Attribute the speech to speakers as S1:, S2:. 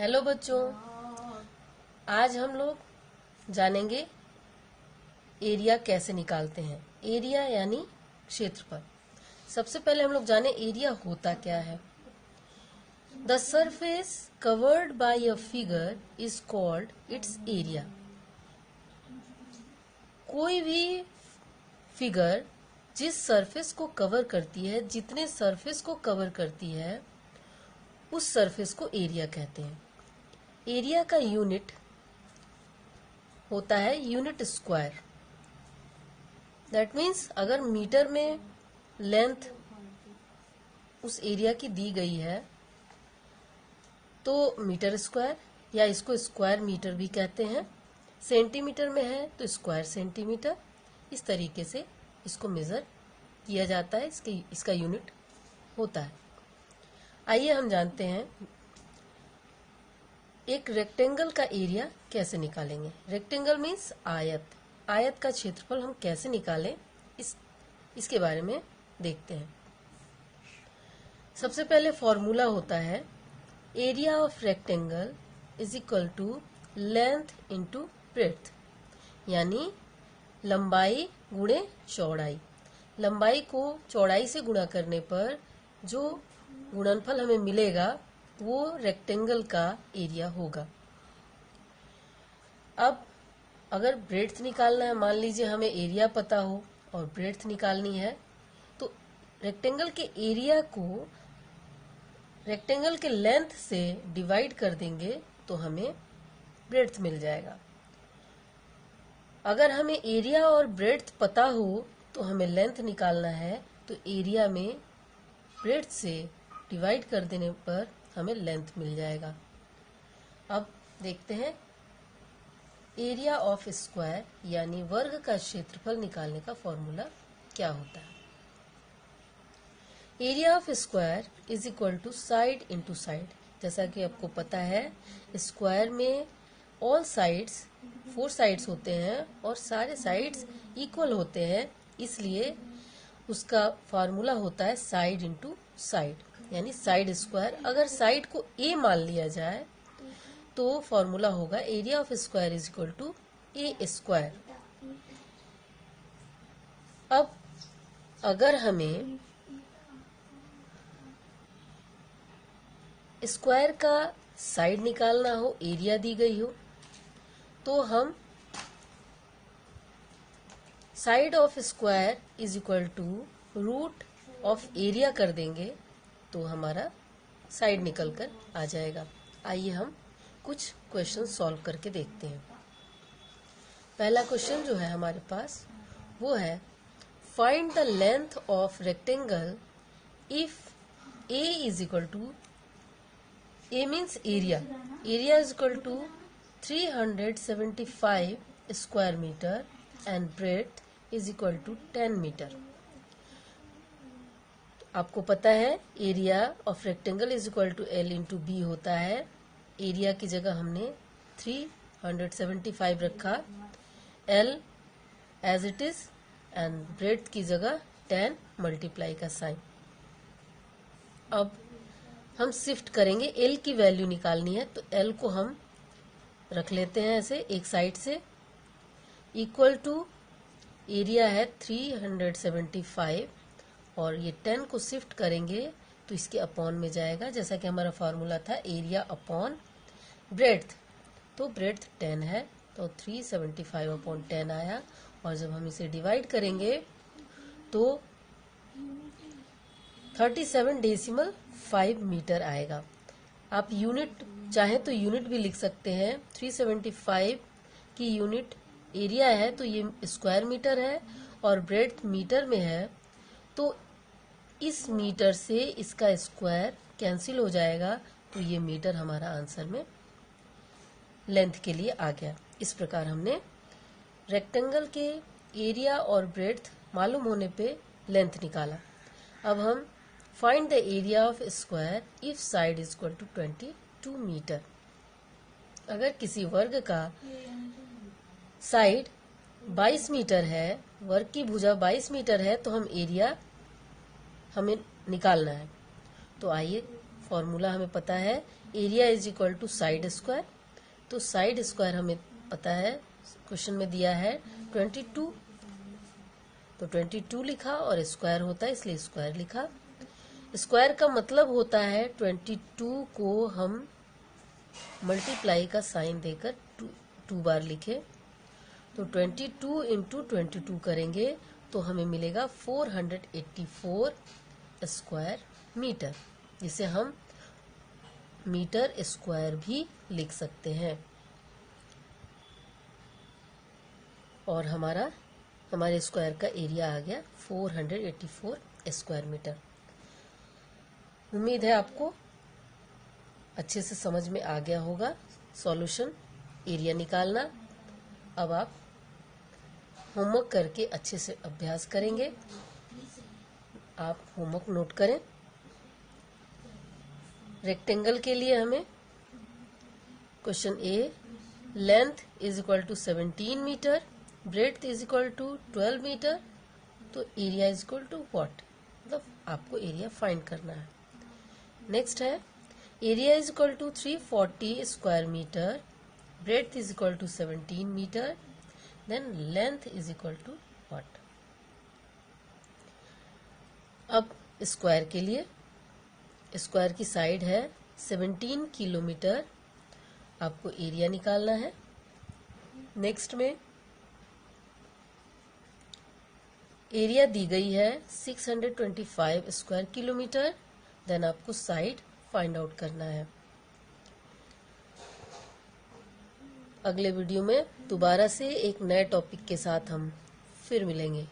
S1: Hello बच्चों, आज हम लोग जानेंगे एरिया कैसे निकालते हैं। एरिया यानी क्षेत्रफल। सबसे पहले हम लोग जाने एरिया होता क्या है। The surface covered by a figure is called its area. कोई भी फिगर जिस सरफेस को कवर करती है, जितने सरफेस को कवर करती है, उस सरफेस को एरिया कहते हैं। एरिया का यूनिट होता है यूनिट स्क्वायर। दैट मीन्स अगर मीटर में लेंथ उस एरिया की दी गई है तो मीटर स्क्वायर, या इसको स्क्वायर मीटर भी कहते हैं। सेंटीमीटर में है तो स्क्वायर सेंटीमीटर। इस तरीके से इसको मेजर किया जाता है, इसका यूनिट होता है। आइए हम जानते हैं एक रेक्टेंगल का एरिया कैसे निकालेंगे। रेक्टेंगल मीन्स आयत। आयत का क्षेत्रफल हम कैसे निकालें, इसके बारे में देखते हैं। सबसे पहले फॉर्मूला होता है area of rectangle is equal to length into breadth, यानी लंबाई गुणे चौड़ाई। लंबाई को चौड़ाई से गुणा करने पर जो गुणनफल हमें मिलेगा वो रेक्टेंगल का एरिया होगा। अब अगर ब्रेड्थ निकालना है, मान लीजिए हमें एरिया पता हो और ब्रेड्थ निकालनी है, तो रेक्टेंगल के एरिया को रेक्टेंगल के लेंथ से डिवाइड कर देंगे तो हमें ब्रेड्थ मिल जाएगा। अगर हमें एरिया और ब्रेड्थ पता हो तो हमें लेंथ निकालना है, तो एरिया में ब्रेड्थ से डिवाइड कर देने पर हमें लेंथ मिल जाएगा। अब देखते हैं एरिया ऑफ स्क्वायर यानी वर्ग का क्षेत्रफल निकालने का फॉर्मूला क्या होता है। Area of square is equal to side into side. जैसा कि आपको पता है, स्क्वायर में ऑल साइड्स 4 साइड्स होते हैं और सारे साइड्स इक्वल होते हैं, इसलिए उसका फार्मूला होता है साइड इंटू साइड, यानी साइड स्क्वायर। अगर साइड को ए मान लिया जाए तो फॉर्मूला होगा area of square is equal to a square. अब अगर हमें स्क्वायर का साइड निकालना हो, एरिया दी गई हो, तो हम side of square is equal to root of area कर देंगे तो हमारा साइड निकल कर आ जाएगा। आइए हम कुछ क्वेश्चन सॉल्व करके देखते हैं। पहला क्वेश्चन जो है हमारे पास वो है find the length of rectangle if a is equal to, a means area, area is equal to 375 square metre and breadth is equal to 10 metre. आपको पता है area of rectangle is equal to L into B होता है। Area की जगह हमने 375 रखा, L as it is, and breadth की जगह 10 मल्टीप्लाई का साइन। अब हम शिफ्ट करेंगे, एल की वैल्यू निकालनी है, तो एल को हम रख लेते हैं ऐसे एक साइड से, इक्वल टू एरिया है 375 और ये 10 को शिफ्ट करेंगे तो इसके अपॉन में जाएगा, जैसा कि हमारा फॉर्मूला था एरिया अपॉन ब्रेड्थ। तो ब्रेड्थ 10 है तो 375 अपॉन 10 आया, और जब हम इसे डिवाइड करेंगे तो 37.5 मीटर आएगा। आप यूनिट चाहे तो यूनिट भी लिख सकते हैं। 375 की यूनिट एरिया है तो ये स्क्वायर मीटर है और ब्रेड्थ मीटर में है, तो इस मीटर से इसका स्क्वायर कैंसिल हो जाएगा, तो ये मीटर हमारा आंसर में लेंथ के लिए आ गया। इस प्रकार हमने रेक्टेंगल के एरिया और ब्रेड्थ मालूम होने पे लेंथ निकाला। अब हम find the area of square if side is equal to 22 metre. अगर किसी वर्ग का साइड 22 मीटर है, वर्ग की भुजा 22 मीटर है, तो हम एरिया हमें निकालना है। तो आइए फॉर्मूला हमें पता है, area is equal to side square. तो साइड स्क्वायर हमें पता है, क्वेश्चन में दिया है 22, तो 22 लिखा और स्क्वायर होता है इसलिए स्क्वायर लिखा। स्क्वायर का मतलब होता है 22 को हम मल्टीप्लाई का साइन देकर टू बार लिखे। तो 22 इंटू 22 करेंगे तो हमें मिलेगा 484 स्क्वायर मीटर, जिसे हम मीटर स्क्वायर भी लिख सकते हैं। और हमारे स्क्वायर का एरिया आ गया 484 स्क्वायर मीटर। उम्मीद है आपको अच्छे से समझ में आ गया होगा सॉल्यूशन, एरिया निकालना। अब आप होमवर्क करके अच्छे से अभ्यास करेंगे। आप होमवर्क नोट करें। रेक्टेंगल के लिए हमें question A, length is equal to 17 metre, breadth is equal to 12 metre, तो area is equal to what, मतलब आपको एरिया फाइंड करना है। नेक्स्ट है, area is equal to 340 square metre, breadth is equal to 17 metre, then length is equal to what. अब square के लिए, square की साइड है 17 किलोमीटर, आपको एरिया निकालना है। नेक्स्ट में एरिया दी गई है 625 स्क्वायर किलोमीटर, देन आपको साइड फाइंड आउट करना है। अगले वीडियो में दोबारा से एक नए टॉपिक के साथ हम फिर मिलेंगे।